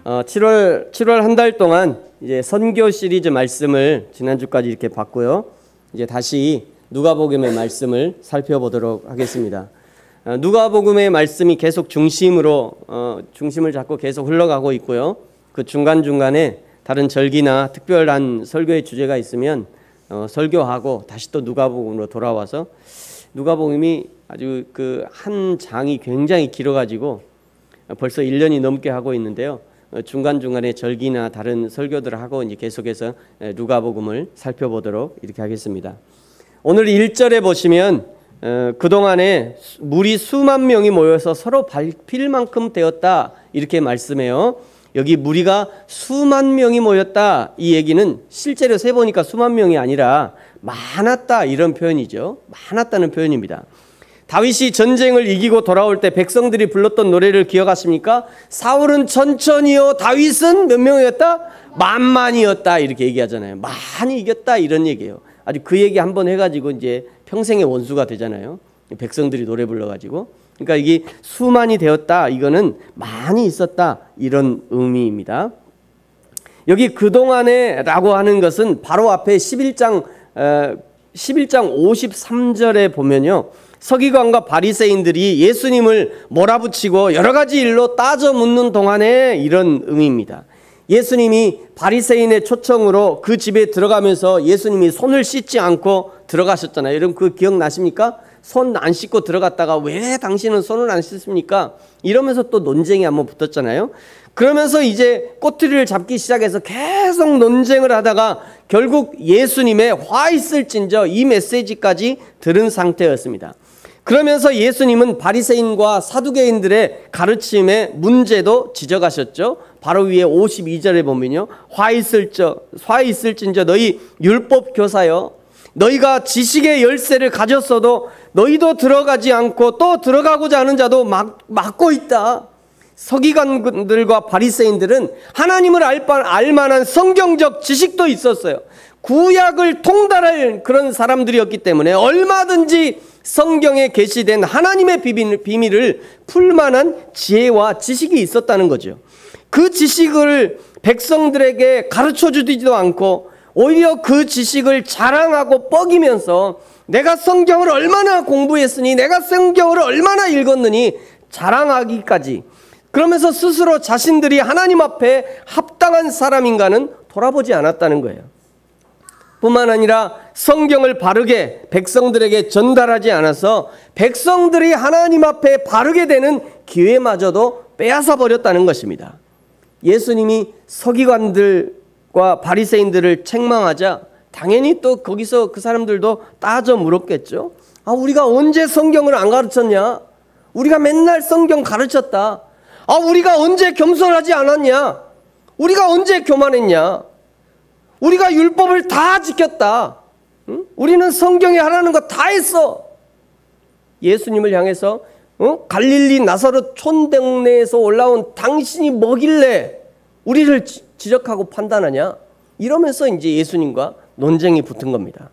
7월 한 달 동안 이제 선교 시리즈 말씀을 지난주까지 이렇게 봤고요. 이제 다시 누가복음의 말씀을 살펴보도록 하겠습니다. 누가복음의 말씀이 계속 중심을 잡고 계속 흘러가고 있고요. 그 중간중간에 다른 절기나 특별한 설교의 주제가 있으면 설교하고 다시 또 누가복음으로 돌아와서 누가복음이 아주 그 한 장이 굉장히 길어가지고 벌써 1년이 넘게 하고 있는데요. 중간중간에 절기나 다른 설교들을 하고 이제 계속해서 누가복음을 살펴보도록 이렇게 하겠습니다. 오늘 1절에 보시면 그동안에 물이 수만 명이 모여서 서로 밟힐 만큼 되었다 이렇게 말씀해요. 여기 무리가 수만 명이 모였다 이 얘기는 실제로 세보니까 수만 명이 아니라 많았다 이런 표현이죠. 많았다는 표현입니다. 다윗이 전쟁을 이기고 돌아올 때 백성들이 불렀던 노래를 기억하십니까? 사울은 천천히요 다윗은 몇 명이었다? 만만이었다 이렇게 얘기하잖아요. 많이 이겼다 이런 얘기예요. 아주 그 얘기 한번 해가지고 이제 평생의 원수가 되잖아요. 백성들이 노래 불러가지고. 그러니까 이게 수만이 되었다 이거는 많이 있었다 이런 의미입니다. 여기 그동안에 라고 하는 것은 바로 앞에 11장 53절에 보면요. 서기관과 바리새인들이 예수님을 몰아붙이고 여러 가지 일로 따져 묻는 동안에 이런 의미입니다. 예수님이 바리새인의 초청으로 그 집에 들어가면서 예수님이 손을 씻지 않고 들어가셨잖아요. 여러분 그 기억나십니까? 손 안 씻고 들어갔다가 왜 당신은 손을 안 씻습니까? 이러면서 또 논쟁이 한번 붙었잖아요. 그러면서 이제 꼬투리를 잡기 시작해서 계속 논쟁을 하다가 결국 예수님의 화 있을진저 이 메시지까지 들은 상태였습니다. 그러면서 예수님은 바리새인과 사두개인들의 가르침의 문제도 지적하셨죠. 바로 위에 52절에 보면요. 화 있을진저 너희 율법 교사여 너희가 지식의 열쇠를 가졌어도 너희도 들어가지 않고 또 들어가고자 하는 자도 막고 있다. 서기관들과 바리새인들은 하나님을 알 만한 성경적 지식도 있었어요. 구약을 통달할 그런 사람들이었기 때문에 얼마든지 성경에 게시된 하나님의 비밀을 풀만한 지혜와 지식이 있었다는 거죠. 그 지식을 백성들에게 가르쳐 주지도 않고 오히려 그 지식을 자랑하고 뻐기면서 내가 성경을 얼마나 공부했으니 내가 성경을 얼마나 읽었느니 자랑하기까지 그러면서 스스로 자신들이 하나님 앞에 합당한 사람인가는 돌아보지 않았다는 거예요. 뿐만 아니라 성경을 바르게 백성들에게 전달하지 않아서 백성들이 하나님 앞에 바르게 되는 기회마저도 빼앗아 버렸다는 것입니다. 예수님이 서기관들과 바리새인들을 책망하자 당연히 또 거기서 그 사람들도 따져 물었겠죠. 우리가 언제 성경을 안 가르쳤냐? 우리가 맨날 성경 가르쳤다. 우리가 언제 겸손하지 않았냐? 우리가 언제 교만했냐? 우리가 율법을 다 지켰다. 응? 우리는 성경에 하라는 거 다 했어. 예수님을 향해서 갈릴리 나사렛 촌동네에서 올라온 당신이 뭐길래 우리를 지적하고 판단하냐? 이러면서 이제 예수님과 논쟁이 붙은 겁니다.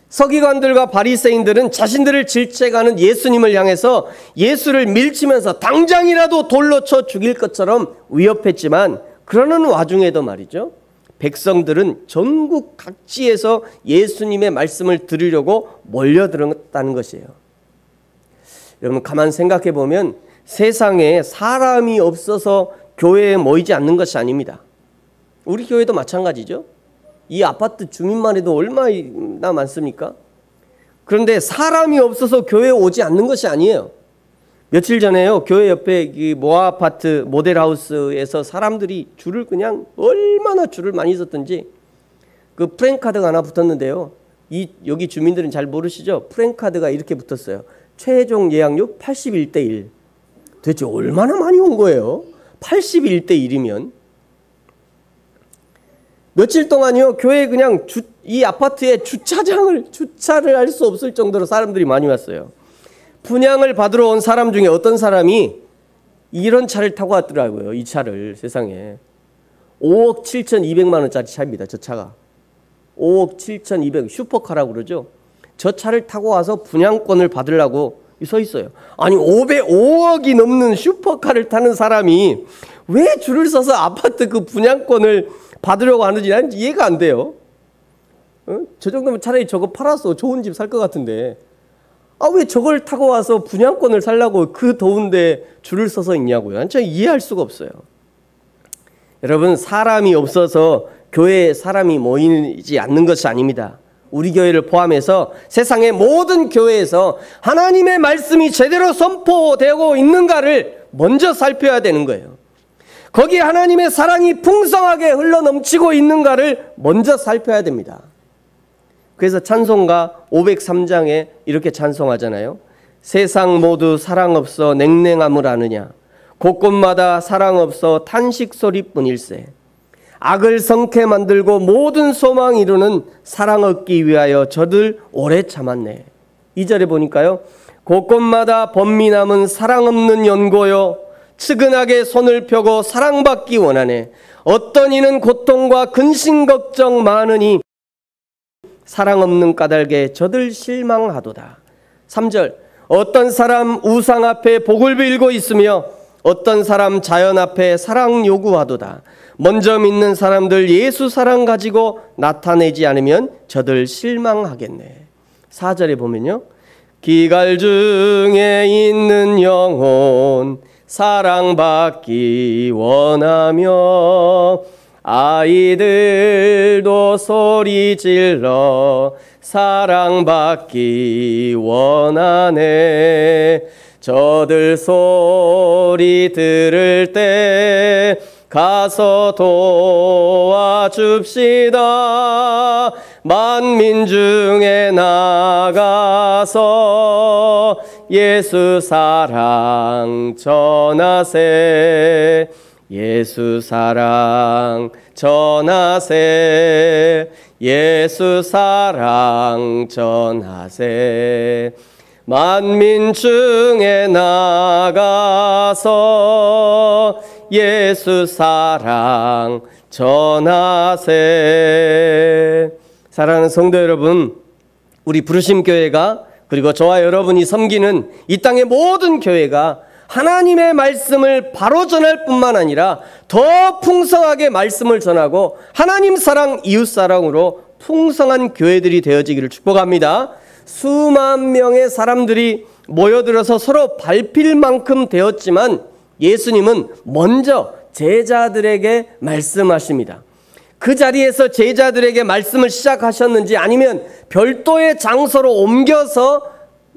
서기관들과 바리새인들은 자신들을 질책하는 예수님을 향해서 예수를 밀치면서 당장이라도 돌로 쳐 죽일 것처럼 위협했지만 그러는 와중에도 말이죠. 백성들은 전국 각지에서 예수님의 말씀을 들으려고 몰려들었다는 것이에요. 여러분 가만 생각해 보면 세상에 사람이 없어서 교회에 모이지 않는 것이 아닙니다. 우리 교회도 마찬가지죠. 이 아파트 주민만 해도 얼마나 많습니까? 그런데 사람이 없어서 교회에 오지 않는 것이 아니에요. 며칠 전에요. 교회 옆에 모아 아파트 모델하우스에서 사람들이 줄을 그냥 얼마나 줄을 많이 섰던지 그 프랭카드가 하나 붙었는데요. 여기 주민들은 잘 모르시죠? 프랭카드가 이렇게 붙었어요. 최종 예약률 81대1. 도대체 얼마나 많이 온 거예요? 81대1이면. 며칠 동안요. 교회에 그냥 이 아파트에 주차를 할 수 없을 정도로 사람들이 많이 왔어요. 분양을 받으러 온 사람 중에 어떤 사람이 이런 차를 타고 왔더라고요. 이 차를 세상에. 5억 7,200만 원짜리 차입니다. 저 차가. 5억 7,200 슈퍼카라고 그러죠. 저 차를 타고 와서 분양권을 받으려고 서 있어요. 아니 5억이 넘는 슈퍼카를 타는 사람이 왜 줄을 서서 아파트 그 분양권을 받으려고 하는지 난 이해가 안 돼요. 저 정도면 차라리 저거 팔아서 좋은 집 살 것 같은데 왜 저걸 타고 와서 분양권을 살려고 그 더운데 줄을 서서 있냐고요. 난 진짜 이해할 수가 없어요. 여러분, 사람이 없어서 교회에 사람이 모이지 않는 것이 아닙니다. 우리 교회를 포함해서 세상의 모든 교회에서 하나님의 말씀이 제대로 선포되고 있는가를 먼저 살펴야 되는 거예요. 거기에 하나님의 사랑이 풍성하게 흘러넘치고 있는가를 먼저 살펴야 됩니다. 그래서 찬송가 503장에 이렇게 찬송하잖아요. 세상 모두 사랑 없어 냉랭함을 아느냐, 곳곳마다 사랑 없어 탄식 소리뿐일세. 악을 성케 만들고 모든 소망 이루는 사랑 얻기 위하여 저들 오래 참았네. 2절에 보니까요, 곳곳마다 번민함은 사랑 없는 연고요, 측은하게 손을 펴고 사랑받기 원하네. 어떤 이는 고통과 근심 걱정 많으니 사랑 없는 까닭에 저들 실망하도다. 3절, 어떤 사람 우상 앞에 복을 빌고 있으며 어떤 사람 자연 앞에 사랑 요구하도다. 먼저 믿는 사람들 예수 사랑 가지고 나타내지 않으면 저들 실망하겠네. 4절에 보면요, 기갈 중에 있는 영혼 사랑받기 원하며 아이들도 소리 질러 사랑받기 원하네. 저들 소리 들을 때 가서 도와줍시다. 만민 중에 나가서 예수 사랑 전하세. 예수 사랑 전하세. 예수 사랑 전하세. 만민 중에 나가서 예수 사랑 전하세. 사랑하는 성도 여러분, 우리 부르심교회가, 그리고 저와 여러분이 섬기는 이 땅의 모든 교회가 하나님의 말씀을 바로 전할 뿐만 아니라 더 풍성하게 말씀을 전하고 하나님 사랑, 이웃 사랑으로 풍성한 교회들이 되어지기를 축복합니다. 수만 명의 사람들이 모여들어서 서로 밟힐 만큼 되었지만 예수님은 먼저 제자들에게 말씀하십니다. 그 자리에서 제자들에게 말씀을 시작하셨는지 아니면 별도의 장소로 옮겨서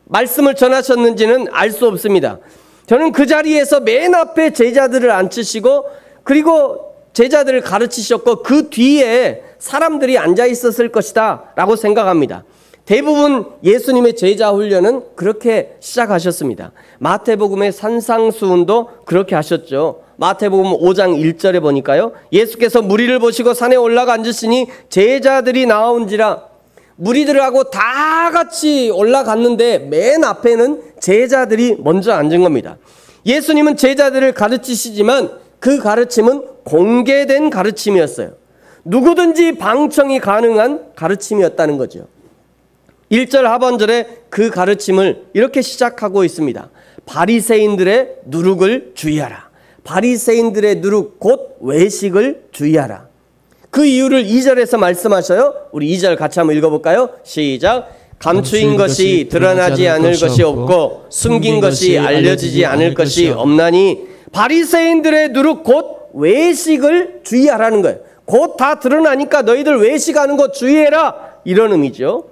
말씀을 전하셨는지는 알 수 없습니다. 저는 그 자리에서 맨 앞에 제자들을 앉히시고 그리고 제자들을 가르치셨고 그 뒤에 사람들이 앉아 있었을 것이다 라고 생각합니다. 대부분 예수님의 제자 훈련은 그렇게 시작하셨습니다. 마태복음의 산상수훈도 그렇게 하셨죠. 마태복음 5장 1절에 보니까요, 예수께서 무리를 보시고 산에 올라가 앉으시니 제자들이 나온지라. 무리들하고 다 같이 올라갔는데 맨 앞에는 제자들이 먼저 앉은 겁니다. 예수님은 제자들을 가르치시지만 그 가르침은 공개된 가르침이었어요. 누구든지 방청이 가능한 가르침이었다는 거죠. 1절 하반절에 그 가르침을 이렇게 시작하고 있습니다. 바리새인들의 누룩을 주의하라. 바리새인들의 누룩 곧 외식을 주의하라. 그 이유를 2절에서 말씀하셔요. 우리 2절 같이 한번 읽어볼까요? 시작. 감추인 것이 드러나지 않을 것이 없고 숨긴 것이 알려지지 않을 것이 없나니 바리새인들의 누룩 곧 외식을 주의하라는 거예요. 곧 다 드러나니까 너희들 외식하는 거 주의해라, 이런 의미죠.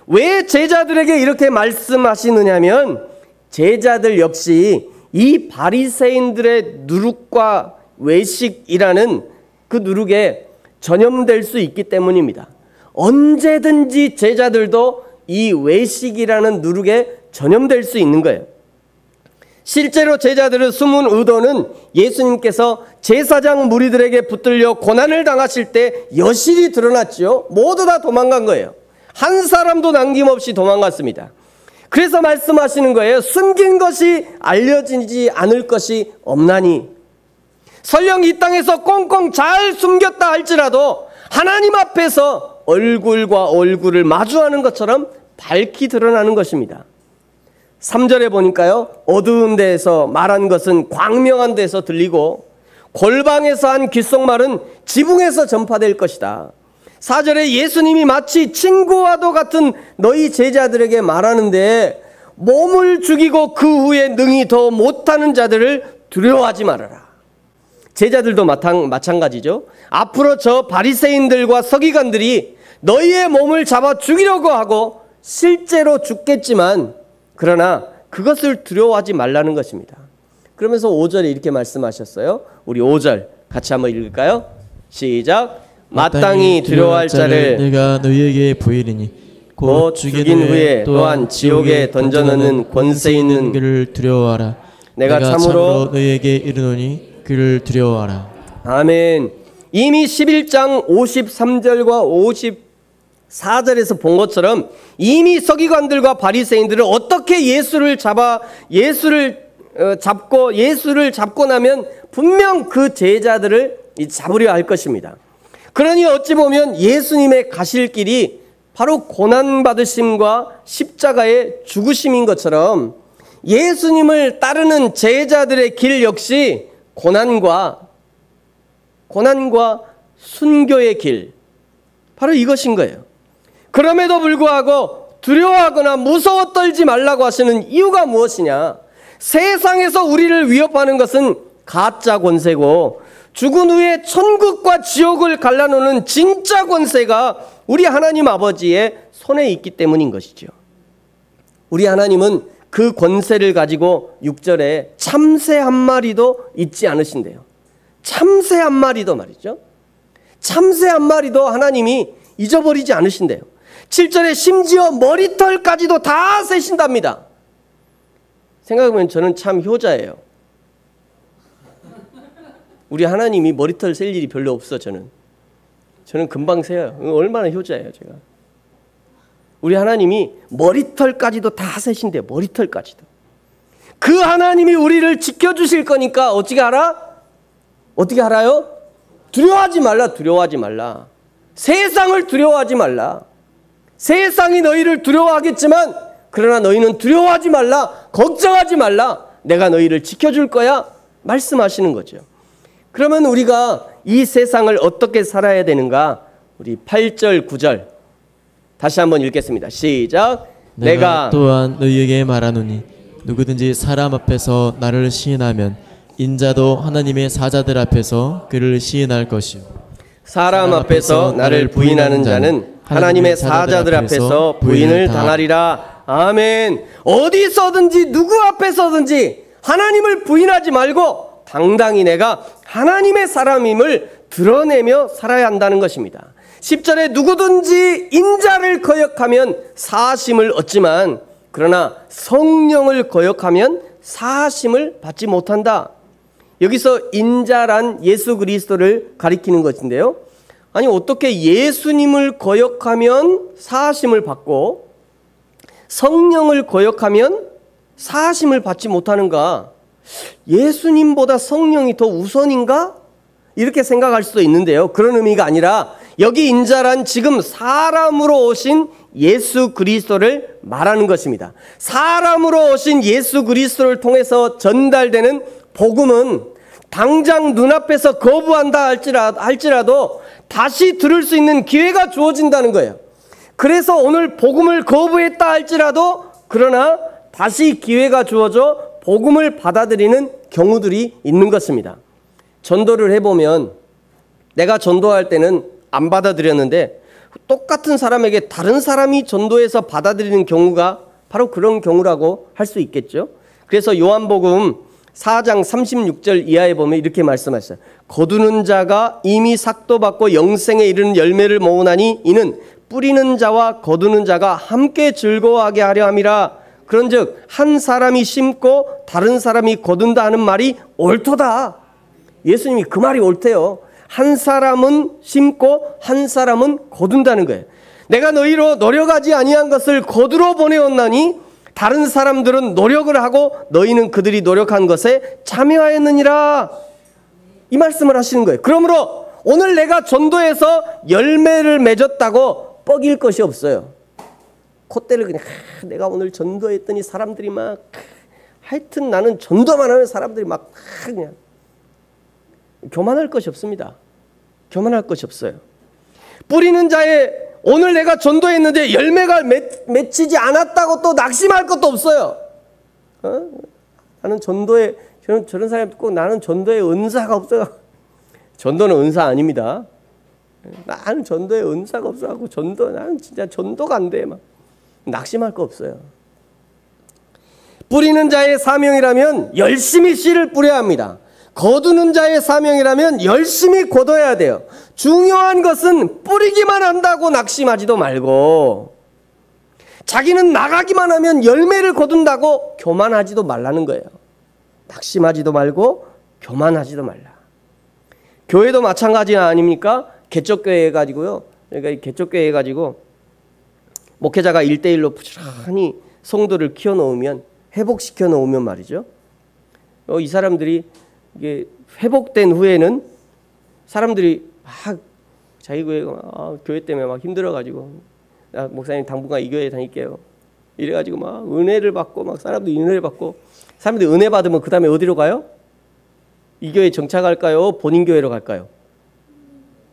왜 제자들에게 이렇게 말씀하시느냐면 제자들 역시 이 바리새인들의 누룩과 외식이라는 그 누룩에 전염될 수 있기 때문입니다. 언제든지 제자들도 이 외식이라는 누룩에 전염될 수 있는 거예요. 실제로 제자들을 숨은 의도는 예수님께서 제사장 무리들에게 붙들려 고난을 당하실 때 여실히 드러났죠. 모두 다 도망간 거예요. 한 사람도 남김없이 도망갔습니다. 그래서 말씀하시는 거예요. 숨긴 것이 알려지지 않을 것이 없나니. 설령 이 땅에서 꽁꽁 잘 숨겼다 할지라도 하나님 앞에서 얼굴과 얼굴을 마주하는 것처럼 밝히 드러나는 것입니다. 3절에 보니까요, 어두운 데에서 말한 것은 광명한 데서 들리고 골방에서 한 귓속말은 지붕에서 전파될 것이다. 4절에 예수님이 마치 친구와도 같은 너희 제자들에게 말하는데 몸을 죽이고 그 후에 능히 더 못하는 자들을 두려워하지 말아라. 제자들도 마찬가지죠. 앞으로 저 바리새인들과 서기관들이 너희의 몸을 잡아 죽이려고 하고 실제로 죽겠지만 그러나 그것을 두려워하지 말라는 것입니다. 그러면서 5절에 이렇게 말씀하셨어요. 우리 5절 같이 한번 읽을까요? 시작. 마땅히 두려워할 자를 내가 너희에게 보이리니 곧 죽인 후에 또한 지옥에 던져넣는 권세 있는 그를 두려워하라. 내가 참으로 너희에게 이르노니 그를 두려워하라. 아멘. 이미 11장 53절과 54절에서 본 것처럼 이미 서기관들과 바리새인들은 어떻게 예수를 잡고 나면 분명 그 제자들을 잡으려 할 것입니다. 그러니 어찌 보면 예수님의 가실 길이 바로 고난받으심과 십자가의 죽으심인 것처럼 예수님을 따르는 제자들의 길 역시 고난과 순교의 길, 바로 이것인 거예요. 그럼에도 불구하고 두려워하거나 무서워 떨지 말라고 하시는 이유가 무엇이냐? 세상에서 우리를 위협하는 것은 가짜 권세고 죽은 후에 천국과 지옥을 갈라놓는 진짜 권세가 우리 하나님 아버지의 손에 있기 때문인 것이죠. 우리 하나님은 그 권세를 가지고 6절에 참새 한 마리도 잊지 않으신대요. 참새 한 마리도 말이죠. 참새 한 마리도 하나님이 잊어버리지 않으신대요. 7절에 심지어 머리털까지도 다 세신답니다. 생각해보면 저는 참 효자예요. 우리 하나님이 머리털 셀 일이 별로 없어. 저는 금방 세요. 얼마나 효자예요 제가. 우리 하나님이 머리털까지도 다 세신대요. 머리털까지도. 그 하나님이 우리를 지켜주실 거니까 어떻게 알아요? 두려워하지 말라. 세상을 두려워하지 말라. 세상이 너희를 두려워하겠지만 그러나 너희는 두려워하지 말라. 걱정하지 말라. 내가 너희를 지켜줄 거야. 말씀하시는 거죠. 그러면 우리가 이 세상을 어떻게 살아야 되는가? 우리 8절 9절 다시 한번 읽겠습니다. 시작. 내가 또한 너희에게 말하노니 누구든지 사람 앞에서 나를 시인하면 인자도 하나님의 사자들 앞에서 그를 시인할 것이요. 사람 앞에서 나를 부인하는 자는 하나님의 사자들 앞에서 부인을 당하리라. 아멘. 어디서든지 누구 앞에서든지 하나님을 부인하지 말고 당당히 내가 하나님의 사람임을 드러내며 살아야 한다는 것입니다. 10절에 누구든지 인자를 거역하면 사하심을 얻지만 그러나 성령을 거역하면 사하심을 받지 못한다. 여기서 인자란 예수 그리스도를 가리키는 것인데요. 아니 어떻게 예수님을 거역하면 사하심을 받고 성령을 거역하면 사하심을 받지 못하는가? 예수님보다 성령이 더 우선인가? 이렇게 생각할 수도 있는데요. 그런 의미가 아니라 여기 인자란 지금 사람으로 오신 예수 그리스도를 말하는 것입니다. 사람으로 오신 예수 그리스도를 통해서 전달되는 복음은 당장 눈앞에서 거부한다 할지라도 다시 들을 수 있는 기회가 주어진다는 거예요. 그래서 오늘 복음을 거부했다 할지라도 그러나 다시 기회가 주어져 복음을 받아들이는 경우들이 있는 것입니다. 전도를 해보면 내가 전도할 때는 안 받아들였는데 똑같은 사람에게 다른 사람이 전도해서 받아들이는 경우가 바로 그런 경우라고 할 수 있겠죠. 그래서 요한복음 4장 36절 이하에 보면 이렇게 말씀하셨어요. 거두는 자가 이미 삭도받고 영생에 이르는 열매를 모으나니 이는 뿌리는 자와 거두는 자가 함께 즐거워하게 하려 함이라. 그런즉 한 사람이 심고 다른 사람이 거둔다 하는 말이 옳도다. 예수님이 그 말이 옳대요. 한 사람은 심고 한 사람은 거둔다는 거예요. 내가 너희로 노력하지 아니한 것을 거두러 보내었나니 다른 사람들은 노력을 하고 너희는 그들이 노력한 것에 참여하였느니라. 이 말씀을 하시는 거예요. 그러므로 오늘 내가 전도해서 열매를 맺었다고 뻐길 것이 없어요. 콧대를 그냥 내가 오늘 전도했더니 사람들이 막 하여튼 나는 전도만 하면 사람들이 막 그냥 교만할 것이 없습니다. 교만할 것이 없어요. 뿌리는 자의 오늘 내가 전도했는데 열매가 맺히지 않았다고 또 낙심할 것도 없어요. 나는 전도에 저런 사람이 꼭 나는 전도에 은사가 없어요. 전도는 은사 아닙니다. 나는 전도에 은사가 없어갖고 나는 진짜 전도가 안 돼. 막 낙심할 거 없어요. 뿌리는 자의 사명이라면 열심히 씨를 뿌려야 합니다. 거두는 자의 사명이라면 열심히 거둬야 돼요. 중요한 것은 뿌리기만 한다고 낙심하지도 말고 자기는 나가기만 하면 열매를 거둔다고 교만하지도 말라는 거예요. 낙심하지도 말고 교만하지도 말라. 교회도 마찬가지 아닙니까? 개척교회 해가지고요. 그러니까 개척교회 해가지고 목회자가 1대1로 부지런히 성도를 키워놓으면 회복시켜 놓으면 말이죠. 이 사람들이 이게 회복된 후에는 사람들이 막 자기 교회 때문에 막 힘들어가지고 목사님 당분간 이 교회 다닐게요. 이래가지고 막 은혜를 받고 막 사람들이 은혜를 받고 사람들이 은혜 받으면 그 다음에 어디로 가요? 이 교회 정착할까요? 본인 교회로 갈까요?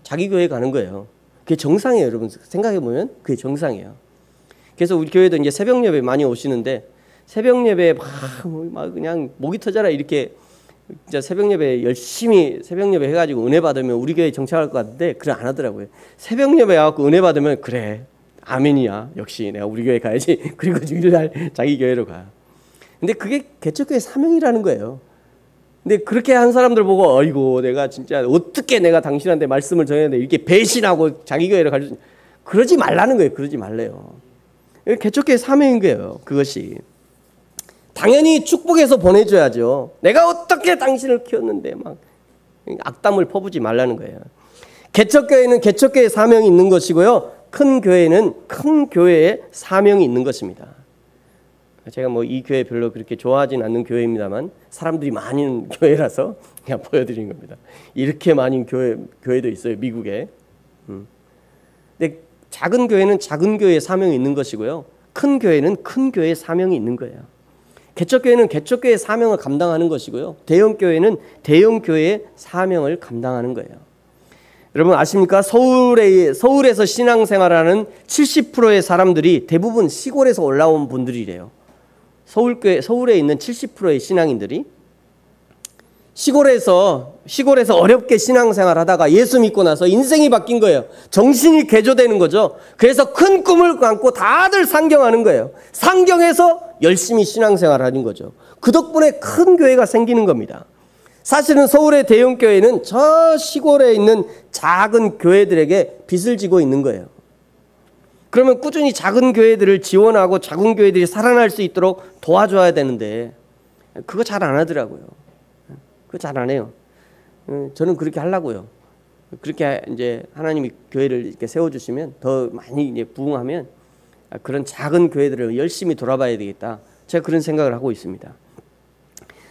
자기 교회에 가는 거예요. 그게 정상이에요, 여러분. 생각해 보면 그게 정상이에요. 그래서 우리 교회도 이제 새벽 예배 많이 오시는데 새벽 예배에 막 그냥 목이 터져라 이렇게 진짜 새벽 예배 열심히 새벽 예배 해가지고 은혜 받으면 우리 교회 정착할 것 같은데 그래 안 하더라고요. 새벽 예배 해갖고 은혜 받으면 그래 아멘이야 역시 내가 우리 교회 가야지. 그리고 주일날 자기 교회로 가. 근데 그게 개척교회 사명이라는 거예요. 근데 그렇게 한 사람들 보고 아이고 내가 진짜 어떻게 내가 당신한테 말씀을 전했는데 이렇게 배신하고 자기 교회로 갈 수 그러지 말라는 거예요. 그러지 말래요. 개척교회 사명인 거예요. 그것이. 당연히 축복해서 보내줘야죠. 내가 어떻게 당신을 키웠는데 막 악담을 퍼부지 말라는 거예요. 개척교회는 개척교회의 사명이 있는 것이고요. 큰 교회는 큰 교회의 사명이 있는 것입니다. 제가 뭐 이 교회 별로 그렇게 좋아하진 않는 교회입니다만 사람들이 많은 교회라서 그냥 보여드린 겁니다. 이렇게 많은 교회도 있어요. 미국에. 근데 작은 교회는 작은 교회의 사명이 있는 것이고요. 큰 교회는 큰 교회의 사명이 있는 거예요. 개척교회는 개척교회의 사명을 감당하는 것이고요. 대형교회는 대형교회의 사명을 감당하는 거예요. 여러분 아십니까? 서울에서 신앙생활하는 70%의 사람들이 대부분 시골에서 올라온 분들이래요. 서울에 있는 70%의 신앙인들이 시골에서 어렵게 신앙생활 하다가 예수 믿고 나서 인생이 바뀐 거예요. 정신이 개조되는 거죠. 그래서 큰 꿈을 안고 다들 상경하는 거예요. 상경해서 열심히 신앙생활 하는 거죠. 그 덕분에 큰 교회가 생기는 겁니다. 사실은 서울의 대형교회는 저 시골에 있는 작은 교회들에게 빚을 지고 있는 거예요. 그러면 꾸준히 작은 교회들을 지원하고 작은 교회들이 살아날 수 있도록 도와줘야 되는데 그거 잘 안 하더라고요. 그거 잘 안 해요. 저는 그렇게 하려고요. 그렇게 이제 하나님이 교회를 이렇게 세워주시면 더 많이 이제 부흥하면 그런 작은 교회들을 열심히 돌아봐야 되겠다. 제가 그런 생각을 하고 있습니다.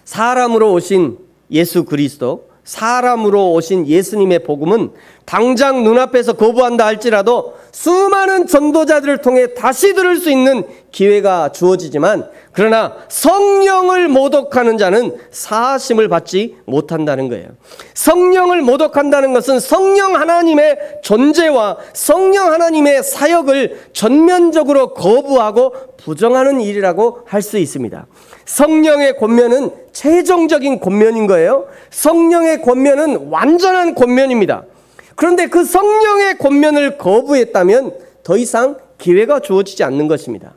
사람으로 오신 예수 그리스도, 사람으로 오신 예수님의 복음은 당장 눈앞에서 거부한다 할지라도 수많은 전도자들을 통해 다시 들을 수 있는 기회가 주어지지만 그러나 성령을 모독하는 자는 사하심을 받지 못한다는 거예요. 성령을 모독한다는 것은 성령 하나님의 존재와 성령 하나님의 사역을 전면적으로 거부하고 부정하는 일이라고 할 수 있습니다. 성령의 권면은 최종적인 권면인 거예요. 성령의 권면은 완전한 권면입니다. 그런데 그 성령의 권면을 거부했다면 더 이상 기회가 주어지지 않는 것입니다.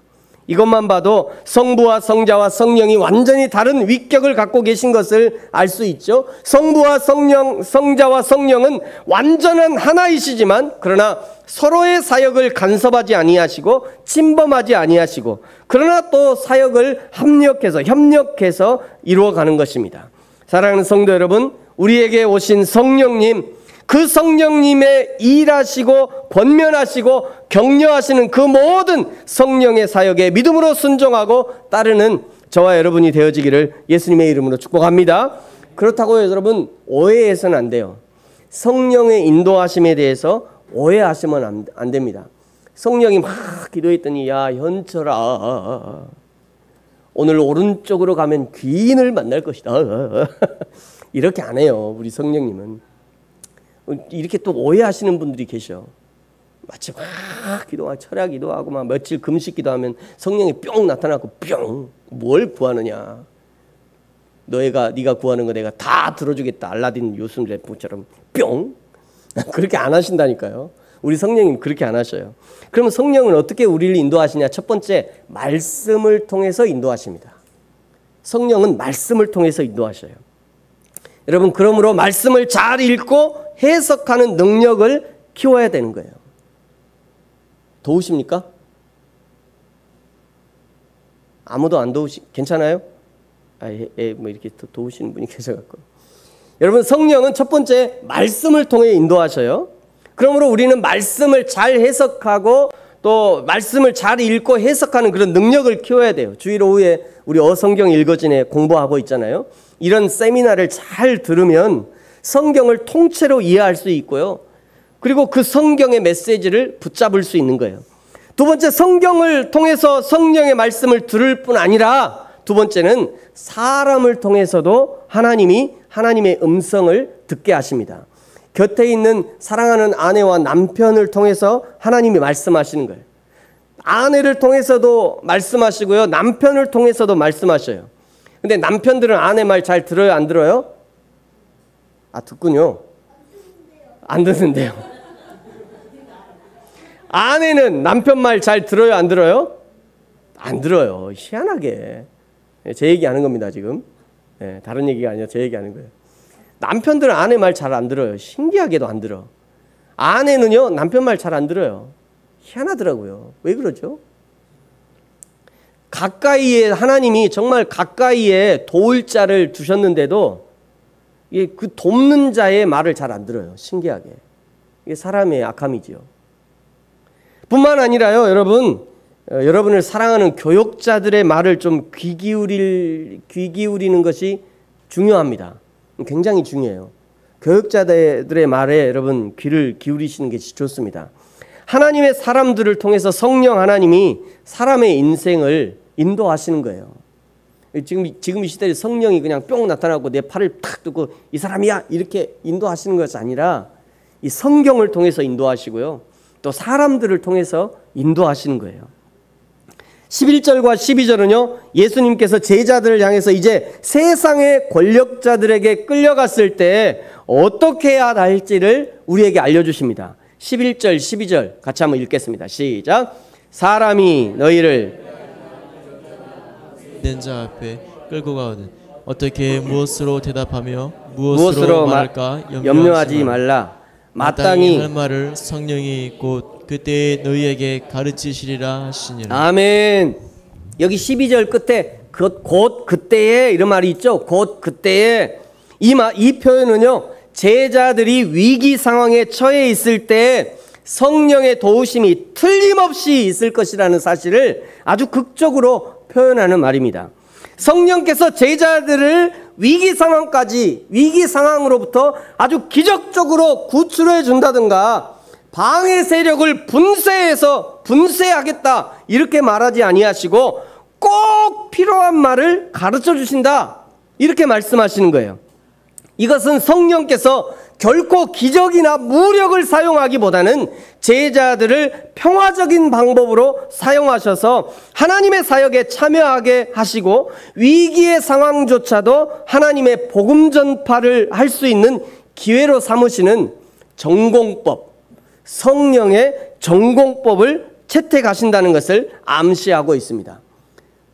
이것만 봐도 성부와 성자와 성령이 완전히 다른 위격을 갖고 계신 것을 알 수 있죠. 성부와 성자와 성령은 완전한 하나이시지만 그러나 서로의 사역을 간섭하지 아니하시고 침범하지 아니하시고 그러나 또 사역을 협력해서 이루어가는 것입니다. 사랑하는 성도 여러분, 우리에게 오신 성령님, 그 성령님의 일하시고 권면하시고 격려하시는 그 모든 성령의 사역에 믿음으로 순종하고 따르는 저와 여러분이 되어지기를 예수님의 이름으로 축복합니다. 그렇다고 여러분 오해해서는 안 돼요. 성령의 인도하심에 대해서 오해하시면 안 됩니다. 성령이 막 기도했더니 야 현철아 오늘 오른쪽으로 가면 귀인을 만날 것이다. 이렇게 안 해요. 우리 성령님은. 이렇게 또 오해하시는 분들이 계셔. 마치 막 기도하고 철야 기도하고 막 며칠 금식 기도하면 성령이 뿅 나타나고 뿅 뭘 구하느냐. 네가 구하는 거 내가 다 들어주겠다. 알라딘 요술 래프처럼 뿅. 그렇게 안 하신다니까요. 우리 성령님 그렇게 안 하셔요. 그러면 성령은 어떻게 우리를 인도하시냐? 첫 번째, 말씀을 통해서 인도하십니다. 성령은 말씀을 통해서 인도하셔요. 여러분, 그러므로 말씀을 잘 읽고 해석하는 능력을 키워야 되는 거예요. 도우십니까? 아무도 안 괜찮아요? 뭐 이렇게 도우시는 분이 계셔갖고. 여러분, 성령은 첫 번째 말씀을 통해 인도하셔요. 그러므로 우리는 말씀을 잘 해석하고 또 말씀을 잘 읽고 해석하는 그런 능력을 키워야 돼요. 주일 오후에 우리 어성경 읽어진에 공부하고 있잖아요. 이런 세미나를 잘 들으면 성경을 통째로 이해할 수 있고요. 그리고 그 성경의 메시지를 붙잡을 수 있는 거예요. 두 번째, 성경을 통해서 성령의 말씀을 들을 뿐 아니라 두 번째는 사람을 통해서도 하나님의 음성을 듣게 하십니다. 곁에 있는 사랑하는 아내와 남편을 통해서 하나님이 말씀하시는 거예요. 아내를 통해서도 말씀하시고요. 남편을 통해서도 말씀하셔요. 근데 남편들은 아내 말 잘 들어요? 안 들어요? 듣군요. 안 듣는데요. 아내는 남편 말 잘 들어요? 안 들어요? 안 들어요. 희한하게. 제 얘기하는 겁니다, 지금. 다른 얘기가 아니라 제 얘기하는 거예요. 남편들은 아내 말 잘 안 들어요. 신기하게도 안 들어. 아내는요, 남편 말 잘 안 들어요. 희한하더라고요. 왜 그러죠? 가까이에, 하나님이 정말 가까이에 도울 자를 두셨는데도 그 돕는 자의 말을 잘 안 들어요. 신기하게. 이게 사람의 악함이지요. 뿐만 아니라요, 여러분을 사랑하는 교역자들의 말을 좀 귀 기울이는 것이 중요합니다. 굉장히 중요해요. 교역자들의 말에 여러분 귀를 기울이시는 게 좋습니다. 하나님의 사람들을 통해서 성령 하나님이 사람의 인생을 인도하시는 거예요. 지금 이 시대에 성령이 그냥 뿅 나타나고 내 팔을 탁 두고 이 사람이야 이렇게 인도하시는 것이 아니라 이 성경을 통해서 인도하시고요. 또 사람들을 통해서 인도하시는 거예요. 11절과 12절은요. 예수님께서 제자들을 향해서 이제 세상의 권력자들에게 끌려갔을 때 어떻게 해야 할지를 우리에게 알려주십니다. 11절, 12절 같이 한번 읽겠습니다. 시작. 사람이 너희를 낸 자 앞에 끌고 가오든 어떻게 무엇으로 대답하며 무엇으로 말할까 염려하지 말라. 마땅히 할 말을 성령이 곧 그때 너희에게 가르치시리라 하시니라. 아멘. 여기 12절 끝에 곧 그때에 이런 말이 있죠. 곧 그때에 이 표현은요. 제자들이 위기 상황에 처해 있을 때 성령의 도우심이 틀림없이 있을 것이라는 사실을 아주 극적으로 표현하는 말입니다. 성령께서 제자들을 위기 상황으로부터 아주 기적적으로 구출해 준다든가 방해 세력을 분쇄하겠다 이렇게 말하지 아니하시고 꼭 필요한 말을 가르쳐 주신다 이렇게 말씀하시는 거예요. 이것은 성령께서 결코 기적이나 무력을 사용하기보다는 제자들을 평화적인 방법으로 사용하셔서 하나님의 사역에 참여하게 하시고 위기의 상황조차도 하나님의 복음 전파를 할 수 있는 기회로 삼으시는 전공법, 성령의 전공법을 채택하신다는 것을 암시하고 있습니다.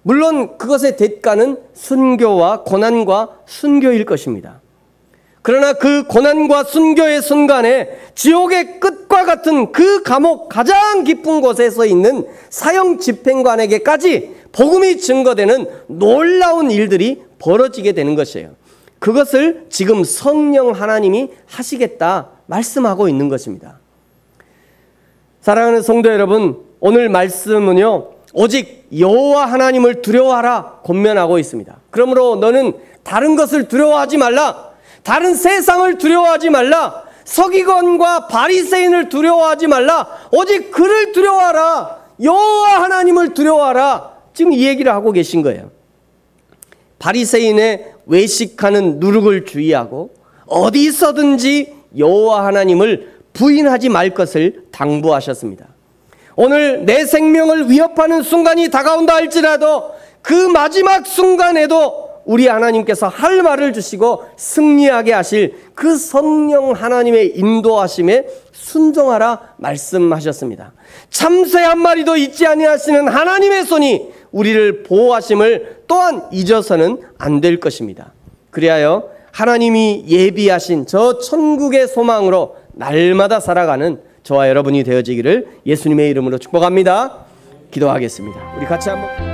물론 그것의 대가는 순교와 고난과 순교일 것입니다. 그러나 그 고난과 순교의 순간에 지옥의 끝과 같은 그 감옥 가장 깊은 곳에서 있는 사형 집행관에게까지 복음이 증거되는 놀라운 일들이 벌어지게 되는 것이에요. 그것을 지금 성령 하나님이 하시겠다 말씀하고 있는 것입니다. 사랑하는 성도 여러분, 오늘 말씀은요 오직 여호와 하나님을 두려워하라 권면하고 있습니다. 그러므로 너는 다른 것을 두려워하지 말라, 다른 세상을 두려워하지 말라, 서기관과 바리새인을 두려워하지 말라. 오직 그를 두려워하라. 여호와 하나님을 두려워하라. 지금 이 얘기를 하고 계신 거예요. 바리새인의 외식하는 누룩을 주의하고 어디서든지 여호와 하나님을 부인하지 말 것을 당부하셨습니다. 오늘 내 생명을 위협하는 순간이 다가온다 할지라도 그 마지막 순간에도 우리 하나님께서 할 말을 주시고 승리하게 하실 그 성령 하나님의 인도하심에 순종하라 말씀하셨습니다. 참새 한 마리도 잊지 아니하시는 하나님의 손이 우리를 보호하심을 또한 잊어서는 안 될 것입니다. 그리하여 하나님이 예비하신 저 천국의 소망으로 날마다 살아가는 저와 여러분이 되어지기를 예수님의 이름으로 축복합니다. 기도하겠습니다. 우리 같이 한번